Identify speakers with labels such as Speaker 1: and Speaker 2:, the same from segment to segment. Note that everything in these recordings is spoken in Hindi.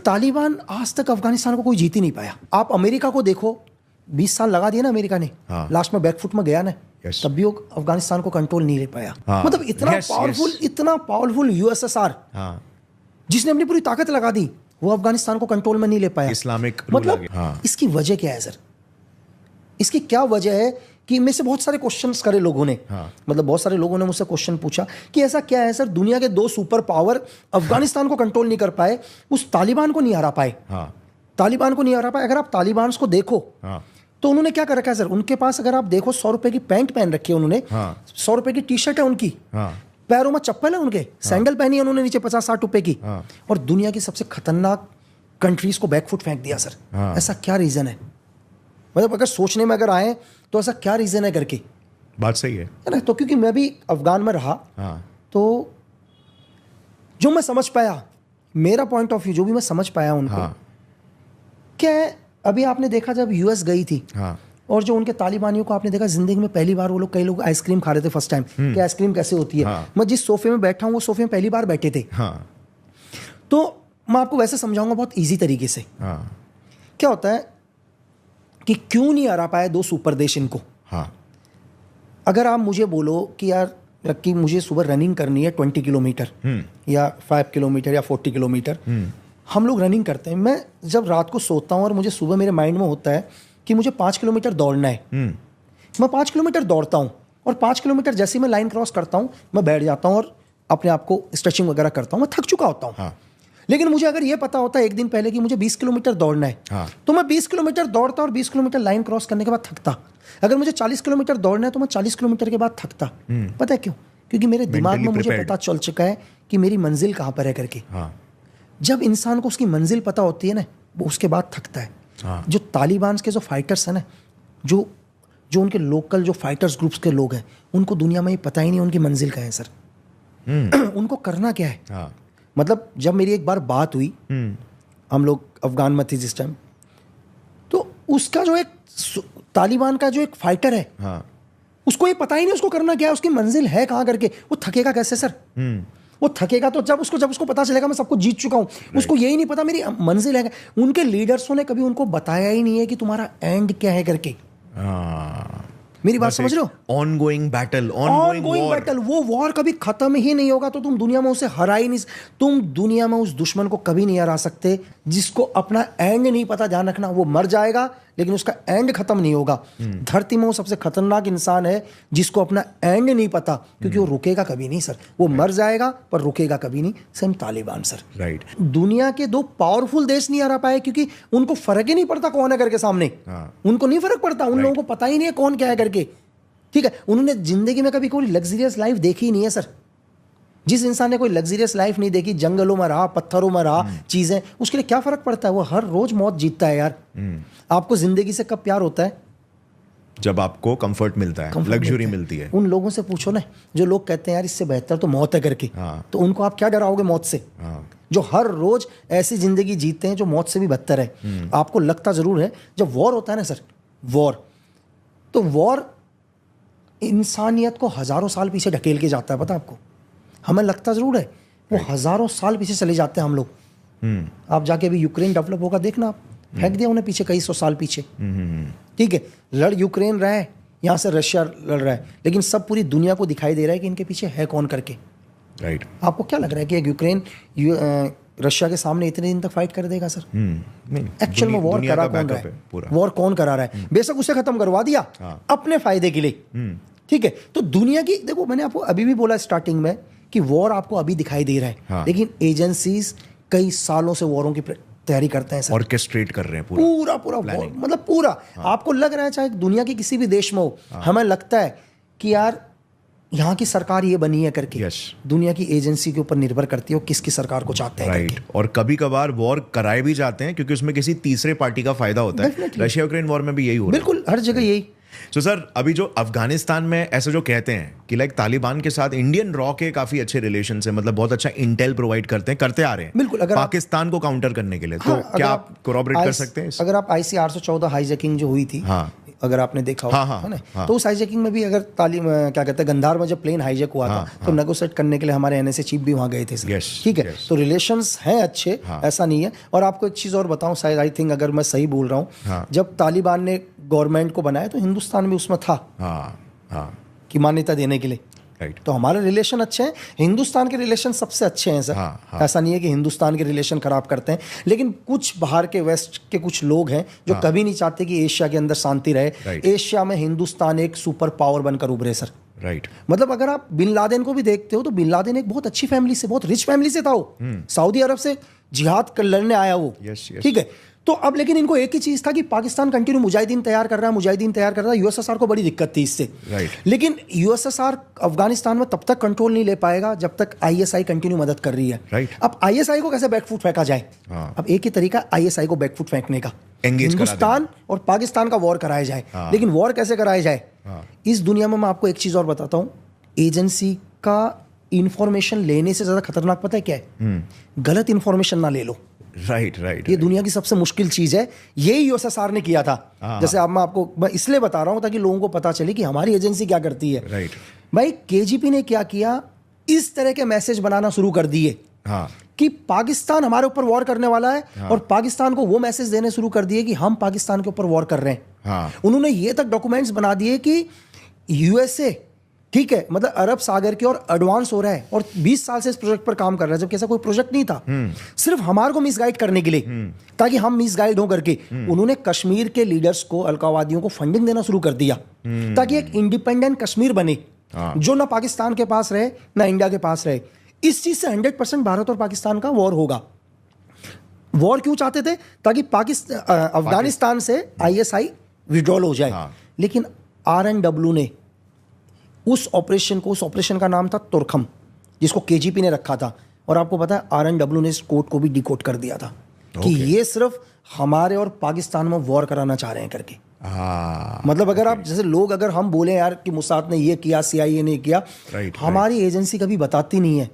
Speaker 1: तालिबान आज तक अफगानिस्तान को कोई जीत ही नहीं पाया। आप अमेरिका को देखो, 20 साल लगा दिया ना अमेरिका ने, लास्ट में बैकफुट में गया ना, तब भी वो अफगानिस्तान को कंट्रोल नहीं ले पाया। मतलब इतना पावरफुल यूएसएसआर जिसने अपनी पूरी ताकत लगा दी, वो अफगानिस्तान को कंट्रोल में नहीं ले पाया।
Speaker 2: इस्लामिक
Speaker 1: मतलब इसकी वजह क्या है सर? इसकी क्या वजह है कि मेरे से बहुत सारे क्वेश्चंस करे लोगों ने, मतलब बहुत सारे लोगों ने मुझसे क्वेश्चन पूछा कि ऐसा क्या है सर, दुनिया के 2 सुपर पावर अफगानिस्तान को कंट्रोल नहीं कर पाए, उस तालिबान को नहीं हरा पाए। तालिबान को नहीं हरा पाए। अगर आप तालिबान को देखो तो उन्होंने क्या कर रखा है सर, उनके पास अगर आप देखो 100 रुपए की पैंट पहन रखी है उन्होंने, 100 रुपए की टी शर्ट है उनकी, पैरों में चप्पल है उनके, सैंडल पहनी है उन्होंने नीचे 50-60 रुपए की, और दुनिया की सबसे खतरनाक कंट्रीज को बैकफुट फेंक दिया सर। ऐसा क्या रीजन है? मतलब अगर सोचने में अगर आए तो ऐसा क्या रीजन है करके।
Speaker 2: बात सही है
Speaker 1: ना? तो क्योंकि मैं भी अफगान में रहा, तो जो मैं समझ पाया, मेरा पॉइंट ऑफ व्यू जो भी मैं समझ पाया उनको, क्या अभी आपने देखा जब यूएस गई थी, और जो उनके तालिबानियों को आपने देखा, जिंदगी में पहली बार वो लोग, कई लोग आइसक्रीम खा रहे थे फर्स्ट टाइम, कि आइसक्रीम कैसे होती है। मैं जिस सोफे में बैठा हूँ वो सोफे में पहली बार बैठे थे। तो मैं आपको वैसे समझाऊंगा बहुत ईजी तरीके से। क्या होता है कि क्यों नहीं हरा पाए 2 सुपर देश इनको। अगर आप मुझे बोलो कि यार कि मुझे सुबह रनिंग करनी है 20 किलोमीटर या 5 किलोमीटर या 40 किलोमीटर, हम लोग रनिंग करते हैं। मैं जब रात को सोता हूँ और मुझे सुबह मेरे माइंड में होता है कि मुझे 5 किलोमीटर दौड़ना है, मैं 5 किलोमीटर दौड़ता हूँ, और 5 किलोमीटर जैसे ही मैं लाइन क्रॉस करता हूँ मैं बैठ जाता हूँ और अपने आप को स्ट्रेचिंग वगैरह करता हूँ, मैं थक चुका होता हूँ। लेकिन मुझे अगर ये पता होता है एक दिन पहले कि मुझे 20 किलोमीटर दौड़ना है, तो मैं 20 किलोमीटर दौड़ता और 20 किलोमीटर लाइन क्रॉस करने के बाद थकता। अगर मुझे 40 किलोमीटर दौड़ना है तो मैं 40 किलोमीटर के बाद थकता। पता है क्यों? क्योंकि मेरे दिमाग में मुझे पता चल चुका है कि मेरी मंजिल कहाँ पर है करके। जब इंसान को उसकी मंजिल पता होती है ना, वो उसके बाद थकता है। जो तालिबान के जो फाइटर्स हैं ना, जो उनके लोकल जो फाइटर्स ग्रुप्स के लोग हैं, उनको दुनिया में ये पता ही नहीं उनकी मंजिल कहाँ है सर। उनको करना क्या है। मतलब जब मेरी एक बार बात हुई, हम लोग अफगान में थे जिस टाइम, तो उसका जो एक तालिबान का जो एक फाइटर है, उसको ये पता ही नहीं उसको करना क्या है, उसकी मंजिल है कहाँ करके। वो थकेगा कैसे सर? वो थकेगा तो जब उसको पता चलेगा मैं सब कुछ जीत चुका हूँ, उसको यही नहीं पता मेरी मंजिल है। उनके लीडर्सों ने कभी उनको बताया ही नहीं है कि तुम्हारा एंड क्या है करके। मेरी बात समझ रहे हो?
Speaker 2: ऑनगोइंग बैटल,
Speaker 1: वो वॉर कभी खत्म ही नहीं होगा, तो तुम दुनिया में उसे हरा ही नहीं, तुम दुनिया में उस दुश्मन को कभी नहीं हरा सकते जिसको अपना एंड नहीं पता। ध्यान रखना, वो मर जाएगा लेकिन उसका एंड खत्म नहीं होगा। धरती में वो सबसे खतरनाक इंसान है जिसको अपना एंड नहीं पता, क्योंकि वो रुकेगा कभी नहीं सर। वो मर जाएगा पर रुकेगा कभी नहीं। Same Taliban sir.
Speaker 2: राइट।
Speaker 1: दुनिया के 2 पावरफुल देश नहीं हरा पाए क्योंकि उनको फर्क ही नहीं पड़ता कौन है करके सामने। उनको नहीं फर्क पड़ता, उन लोगों को पता ही नहीं है कौन क्या है करके। ठीक है, उन्होंने जिंदगी में कभी कोई लग्जरियस लाइफ देखी ही नहीं है सर। जिस इंसान ने कोई लग्जरियस लाइफ नहीं देखी, जंगलों में रहा, पत्थरों में रहा, चीजें, उसके लिए क्या फर्क पड़ता है? वो हर रोज मौत जीतता है यार। आपको जिंदगी से कब प्यार होता है?
Speaker 2: जब आपको कंफर्ट मिलता है, लग्जरी मिलती है।
Speaker 1: उन लोगों से पूछो ना जो लोग कहते हैं यार इससे बेहतर तो मौत है करके, तो उनको आप क्या डराओगे मौत से? जो हर रोज ऐसी जिंदगी जीते हैं जो मौत से भी बदतर है। आपको लगता जरूर है जब वॉर होता है ना सर, तो वॉर इंसानियत को हजारों साल पीछे ढकेल के जाता है। पता आपको, हमें लगता जरूर है वो हजारों साल पीछे चले जाते हैं हम लोग। आप जाके अभी यूक्रेन डेवलप होगा देखना, आप फेंक दिया उन्हें पीछे कई 100 साल पीछे। ठीक है, लड़ यूक्रेन रहा है, यहाँ से रशिया लड़ रहा है, लेकिन सब पूरी दुनिया को दिखाई दे रहा है कि इनके पीछे है कौन करके।
Speaker 2: राइट।
Speaker 1: आपको क्या लग रहा है कि यूक्रेन रशिया के सामने इतने दिन तक फाइट कर देगा सर? एक्चुअल में वॉर करा कौन रहा है? वॉर कौन करा रहा है? बेशक उसे खत्म करवा दिया अपने फायदे के लिए। ठीक है, तो दुनिया की देखो, मैंने आपको अभी भी बोला स्टार्टिंग में कि वॉर आपको अभी दिखाई दे रहा है, लेकिन एजेंसीज कई सालों से वॉरों की तैयारी करते हैं सर।
Speaker 2: ऑर्केस्ट्रेट कर रहे हैं
Speaker 1: पूरा वॉर, मतलब पूरा। आपको लग रहा है चाहे दुनिया के किसी भी देश में हो, हमें लगता है कि यार यहाँ की सरकार ये बनी है करके। दुनिया की एजेंसी के ऊपर निर्भर करती है किसकी सरकार को चाहते हैं।
Speaker 2: राइट। और कभी कभार वॉर कराए भी जाते हैं क्योंकि उसमें किसी तीसरे पार्टी का फायदा होता है। रशिया यूक्रेन वॉर में भी यही हो रहा है।
Speaker 1: बिल्कुल, हर जगह यही।
Speaker 2: तो सर अभी जो अफगानिस्तान में ऐसे जो कहते हैं कि लाइक तालिबान के साथ इंडियन रॉ के काफी अच्छे रिलेशन है, मतलब बहुत अच्छा इंटेल प्रोवाइड करते आ रहे हैं।
Speaker 1: बिल्कुल। अगर
Speaker 2: पाकिस्तान को काउंटर करने के लिए, तो क्या आप कोरॉबरेट कर सकते हैं?
Speaker 1: अगर आप IC 814 हाईजैकिंग जो हुई थी अगर आपने देखा हो,
Speaker 2: हाँ,
Speaker 1: है ना?
Speaker 2: हाँ।
Speaker 1: तो उस हाईजैकिंग में भी अगर क्या कहते हैं, गंधार में जब प्लेन हाईजैक हुआ था, तो नेगोशिएट करने के लिए हमारे एनएसए चीफ भी वहाँ गए थे सर। ठीक है, तो रिलेशंस हैं अच्छे, ऐसा नहीं है। और आपको एक चीज़ और बताऊँ, शायद आई थिंक अगर मैं सही बोल रहा हूँ, जब तालिबान ने गवर्नमेंट को बनाया तो हिंदुस्तान भी उसमें था कि मान्यता देने के लिए। तो हमारे रिलेशन अच्छे हैं, हिंदुस्तान के रिलेशन सबसे अच्छे हैं सर। ऐसा नहीं है कि हिंदुस्तान के रिलेशन खराब करते हैं, लेकिन कुछ बाहर के वेस्ट के कुछ लोग हैं जो कभी नहीं चाहते कि एशिया के अंदर शांति रहे। एशिया में हिंदुस्तान एक सुपर पावर बनकर उभरे सर। मतलब अगर आप बिन लादेन को भी देखते हो तो बिन लादेन एक बहुत अच्छी फैमिली से, बहुत रिच फैमिली से था वो, सऊदी अरब से जिहाद कर लड़ने आया वो। ठीक है, तो अब लेकिन इनको एक ही चीज था कि पाकिस्तान कंटिन्यू मुजाहिदीन तैयार कर रहा है, यूएसएसआर को बड़ी दिक्कत थी इससे। लेकिन यूएसएसआर अफगानिस्तान में तब तक कंट्रोल नहीं ले पाएगा जब तक आईएसआई कंटिन्यू मदद कर रही है। अब आईएसआई को कैसे बैकफुट फेंका जाए? अब एक ही तरीका आईएसआई को बैकफुट फेंकने का, हिंदुस्तान और पाकिस्तान का वॉर कराया जाए। लेकिन वॉर कैसे कराया जाए? इस दुनिया में मैं आपको एक चीज और बताता हूं, एजेंसी का इंफॉर्मेशन लेने से ज्यादा खतरनाक पता है क्या है? गलत इंफॉर्मेशन ना ले लो।
Speaker 2: राइट।
Speaker 1: ये दुनिया की सबसे मुश्किल चीज है, यही यूएसएसआर ने किया था। जैसे अब मैं इसलिए बता रहा हूं ताकि लोगों को पता चले कि हमारी एजेंसी क्या करती है। भाई केजीपी ने क्या किया, इस तरह के मैसेज बनाना शुरू कर दिए कि पाकिस्तान हमारे ऊपर वॉर करने वाला है, और पाकिस्तान को वो मैसेज देने शुरू कर दिए कि हम पाकिस्तान के ऊपर वॉर कर रहे हैं। उन्होंने ये तक डॉक्यूमेंट्स बना दिए कि यूएसए, ठीक है, मतलब अरब सागर की ओर एडवांस हो रहा है और 20 साल से इस प्रोजेक्ट पर काम कर रहा है, जबकि ऐसा कोई प्रोजेक्ट नहीं था, सिर्फ हमारे को मिसगाइड करने के लिए, ताकि हम मिसगाइड हो करके। उन्होंने कश्मीर के लीडर्स को, अलकावादियों को फंडिंग देना शुरू कर दिया ताकि एक इंडिपेंडेंट कश्मीर बने, जो ना पाकिस्तान के पास रहे ना इंडिया के पास रहे। इस चीज से 100% भारत और पाकिस्तान का वॉर होगा। वॉर क्यों चाहते थे? ताकि अफगानिस्तान से आईएसआई विड्रॉल हो जाए। लेकिन RNW ने उस ऑपरेशन का नाम था तुर्खम, जिसको केजीपी ने रखा था, और आपको पता है RNW ने इस कोड को भी डिकोड कर दिया था कि ये सिर्फ हमारे और पाकिस्तान में वॉर कराना चाह रहे हैं करके। मतलब अगर आप जैसे लोग, अगर हम बोले यार कि मुसाद ने ये किया, CIA ने किया, हमारी एजेंसी कभी बताती नहीं है।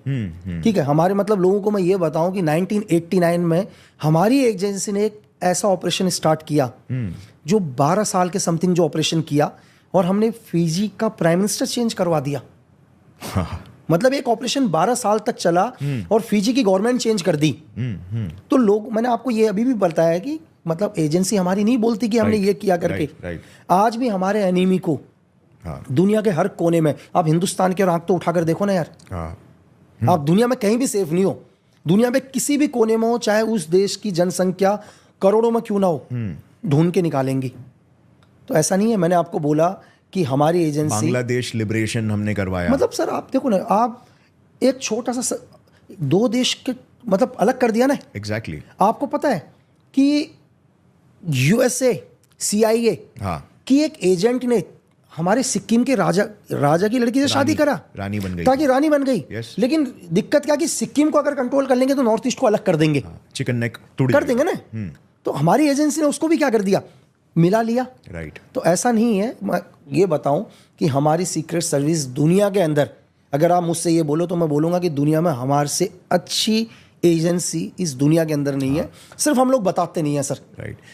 Speaker 1: ठीक है, हमारे मतलब लोगों को मैं ये बताऊं कि 1989 में हमारी एजेंसी ने एक ऐसा ऑपरेशन स्टार्ट किया जो 12 साल के समथिंग जो ऑपरेशन किया, और हमने फिजी का प्राइम मिनिस्टर चेंज करवा दिया। मतलब एक ऑपरेशन 12 साल तक चला और फिजी की गवर्नमेंट चेंज कर दी। तो लोग, मैंने आपको ये अभी भी बताया कि मतलब एजेंसी हमारी नहीं बोलती कि हमने ये किया करके। आज भी हमारे एनिमी को दुनिया के हर कोने में, आप हिंदुस्तान की आंख तो उठाकर देखो ना यार, आप दुनिया में कहीं भी सेफ नहीं हो। दुनिया में किसी भी कोने में हो, चाहे उस देश की जनसंख्या करोड़ों में क्यों ना हो, ढूंढ के निकालेंगी। तो ऐसा नहीं है, मैंने आपको बोला कि हमारी एजेंसी,
Speaker 2: बांग्लादेश लिबरेशन हमने करवाया।
Speaker 1: मतलब सर आप देखो ना, आप एक छोटा सा दो देश के मतलब अलग कर दिया ना।
Speaker 2: एग्जैक्टली।
Speaker 1: आपको पता है कि USA CIA की एक एजेंट ने हमारे सिक्किम के राजा की लड़की से शादी करा,
Speaker 2: रानी बन गई,
Speaker 1: ताकि रानी बन गई। लेकिन दिक्कत क्या कि सिक्किम को अगर कंट्रोल कर लेंगे तो नॉर्थ ईस्ट को अलग कर देंगे,
Speaker 2: चिकन नेक
Speaker 1: कर देंगे ना। तो हमारी एजेंसी ने उसको भी क्या कर दिया, मिला लिया। तो ऐसा नहीं है। मैं ये बताऊं कि हमारी सीक्रेट सर्विस दुनिया के अंदर, अगर आप मुझसे ये बोलो तो मैं बोलूंगा कि दुनिया में हमारे से अच्छी एजेंसी इस दुनिया के अंदर नहीं है। सिर्फ हम लोग बताते नहीं है सर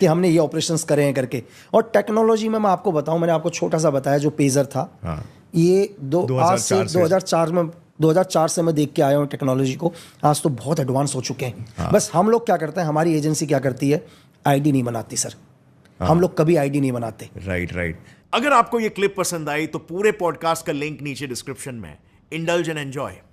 Speaker 1: कि हमने ये ऑपरेशंस करे हैं करके। और टेक्नोलॉजी में मैं आपको बताऊं, मैंने आपको छोटा सा बताया जो पेजर था, ये 2004 से मैं देख के आया हूँ टेक्नोलॉजी को। आज तो बहुत एडवांस हो चुके हैं। बस हम लोग क्या करते हैं, हमारी एजेंसी क्या करती है, ID नहीं बनाती सर। हम लोग कभी ID नहीं बनाते।
Speaker 2: राइट। अगर आपको ये क्लिप पसंद आई तो पूरे पॉडकास्ट का लिंक नीचे डिस्क्रिप्शन में। Indulge and enjoy.